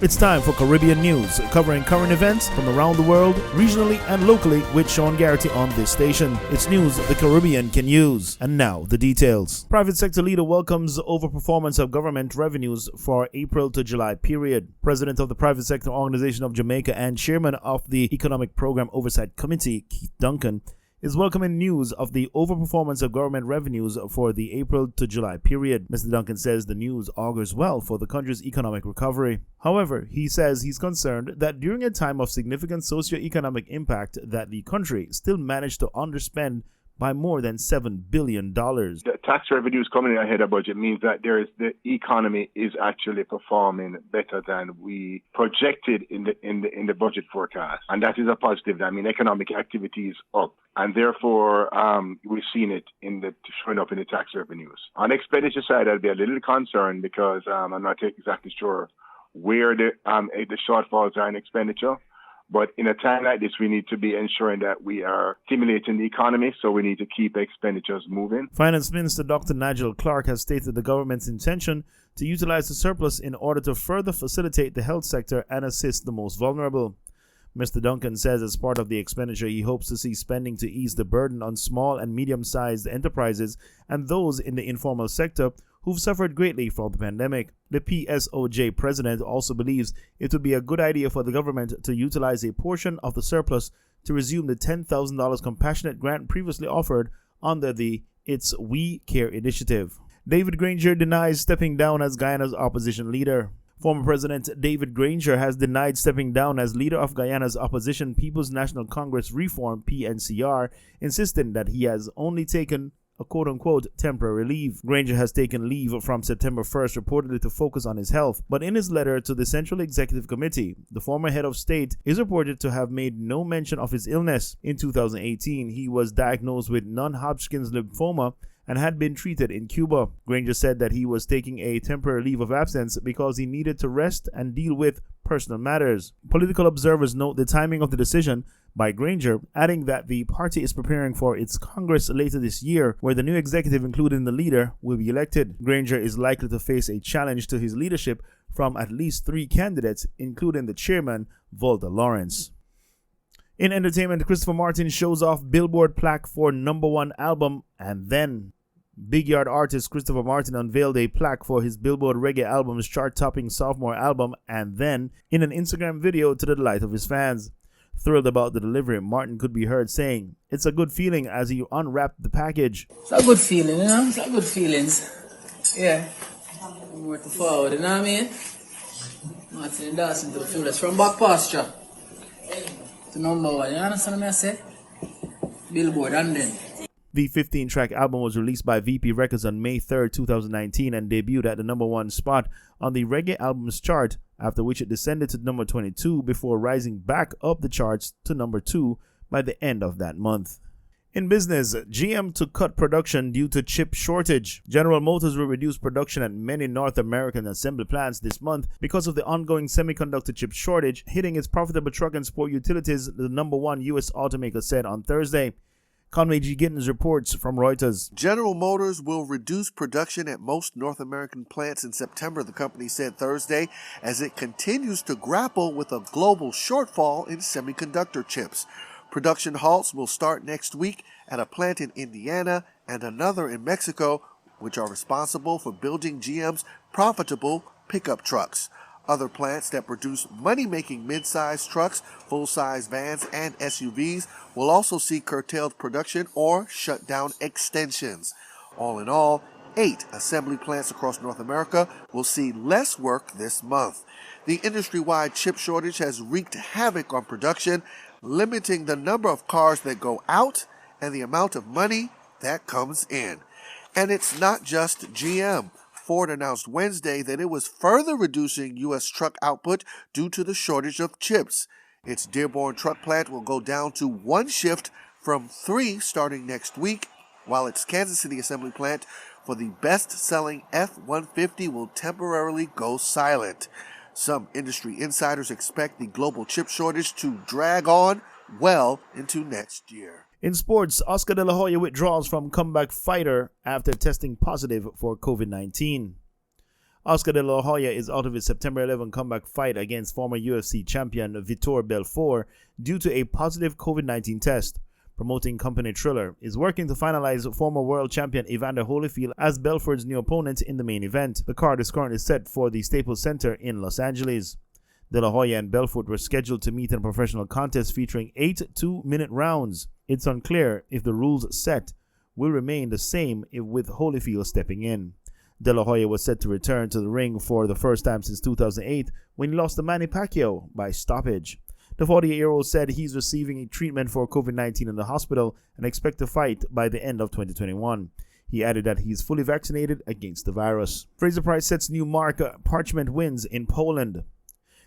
It's time for Caribbean News, covering current events from around the world, regionally and locally, with Sean Garrity on this station. It's news the Caribbean can use. And now, the details. Private sector leader welcomes overperformance of government revenues for April to July period. President of the Private Sector Organization of Jamaica and chairman of the Economic Program Oversight Committee, Keith Duncan, is welcoming news of the overperformance of government revenues for the April to July period. Mr. Duncan says the news augurs well for the country's economic recovery. However, he says he's concerned that during a time of significant socio-economic impact that the country still managed to underspend by more than $7 billion. The tax revenues coming in ahead of budget means that the economy is actually performing better than we projected in the budget forecast, and that is a positive. I mean, economic activity is up, and therefore we've seen it showing up in the tax revenues. On the expenditure side, I'd be a little concerned because I'm not exactly sure where the shortfalls are in expenditure. But in a time like this, we need to be ensuring that we are stimulating the economy, so we need to keep expenditures moving. Finance Minister Dr. Nigel Clark has stated the government's intention to utilize the surplus in order to further facilitate the health sector and assist the most vulnerable. Mr. Duncan says as part of the expenditure, he hopes to see spending to ease the burden on small and medium-sized enterprises and those in the informal sector who've suffered greatly from the pandemic. The PSOJ president also believes it would be a good idea for the government to utilize a portion of the surplus to resume the $10,000 compassionate grant previously offered under the It's We Care initiative. David Granger denies stepping down as Guyana's opposition leader. Former President David Granger has denied stepping down as leader of Guyana's opposition People's National Congress Reform (PNCR), insisting that he has only taken a quote-unquote temporary leave. Granger has taken leave from September 1st reportedly to focus on his health, but in his letter to the Central Executive Committee, the former head of state is reported to have made no mention of his illness. In 2018, he was diagnosed with non-Hodgkin's lymphoma and had been treated in Cuba. Granger said that he was taking a temporary leave of absence because he needed to rest and deal with personal matters. Political observers note the timing of the decision by Granger, adding that the party is preparing for its Congress later this year, where the new executive, including the leader, will be elected. Granger is likely to face a challenge to his leadership from at least 3 candidates, including the chairman, Volta Lawrence. In entertainment, Christopher Martin shows off Billboard plaque for #1 album, and then Big Yard artist Christopher Martin unveiled a plaque for his Billboard Reggae album's chart-topping sophomore album, and then in an Instagram video to the delight of his fans. Thrilled about the delivery, Martin could be heard saying, "It's a good feeling," as he unwrapped the package. It's a good feeling, you know? It's a good feelings. Yeah. I'm working forward, you know what I mean? Martin endorsing to the field. That's from back pasture to #1. You understand what I say? Billboard and then. The 15-track album was released by VP Records on May 3rd, 2019 and debuted at the #1 spot on the Reggae Albums chart, after which it descended to number 22 before rising back up the charts to number 2 by the end of that month. In business, GM to cut production due to chip shortage. General Motors will reduce production at many North American assembly plants this month because of the ongoing semiconductor chip shortage hitting its profitable truck and sport utilities, the #1 U.S. automaker said on Thursday. Conway G. Gittins reports from Reuters. General Motors will reduce production at most North American plants in September, the company said Thursday, as it continues to grapple with a global shortfall in semiconductor chips. Production halts will start next week at a plant in Indiana and another in Mexico, which are responsible for building GM's profitable pickup trucks. Other plants that produce money-making mid-size trucks, full-size vans, and SUVs will also see curtailed production or shut down extensions. All in all, 8 assembly plants across North America will see less work this month. The industry-wide chip shortage has wreaked havoc on production, limiting the number of cars that go out and the amount of money that comes in. And it's not just GM. Ford announced Wednesday that it was further reducing U.S. truck output due to the shortage of chips. Its Dearborn truck plant will go down to 1 shift from 3 starting next week, while its Kansas City assembly plant for the best-selling F-150 will temporarily go silent. Some industry insiders expect the global chip shortage to drag on well into next year. In sports, Oscar De La Hoya withdraws from comeback fighter after testing positive for COVID-19. Oscar De La Hoya is out of his September 11 comeback fight against former UFC champion Vitor Belfort due to a positive COVID-19 test. Promoting company Triller is working to finalize former world champion Evander Holyfield as Belfort's new opponent in the main event. The card is currently set for the Staples Center in Los Angeles. De La Hoya and Belfort were scheduled to meet in a professional contest featuring 8 2-minute rounds. It's unclear if the rules set will remain the same with Holyfield stepping in. De La Hoya was set to return to the ring for the first time since 2008 when he lost to Manny Pacquiao by stoppage. The 48-year-old said he's receiving treatment for COVID-19 in the hospital and expects to fight by the end of 2021. He added that he's fully vaccinated against the virus. Fraser Price sets new mark Parchment wins in Poland.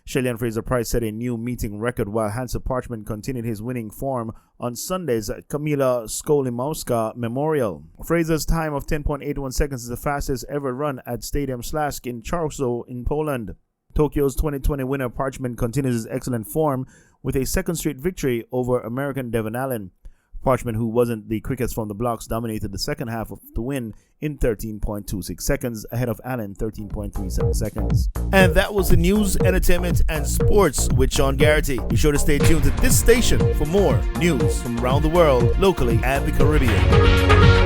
Shelly and Fraser Price set a new meeting record while Hansa Parchment continued his winning form on Sunday's Kamila Skolimowska Memorial. Fraser's time of 10.81 seconds is the fastest ever run at Stadium Śląsk in Warsaw in Poland. Tokyo's 2020 winner Parchment continues his excellent form with a second straight victory over American Devon Allen. Parchment, who wasn't the quickest from the blocks, dominated the second half of the win in 13.26 seconds, ahead of Allen 13.37 seconds. And that was the news, entertainment, and sports with Sean Garrity. Be sure to stay tuned to this station for more news from around the world, locally, and the Caribbean.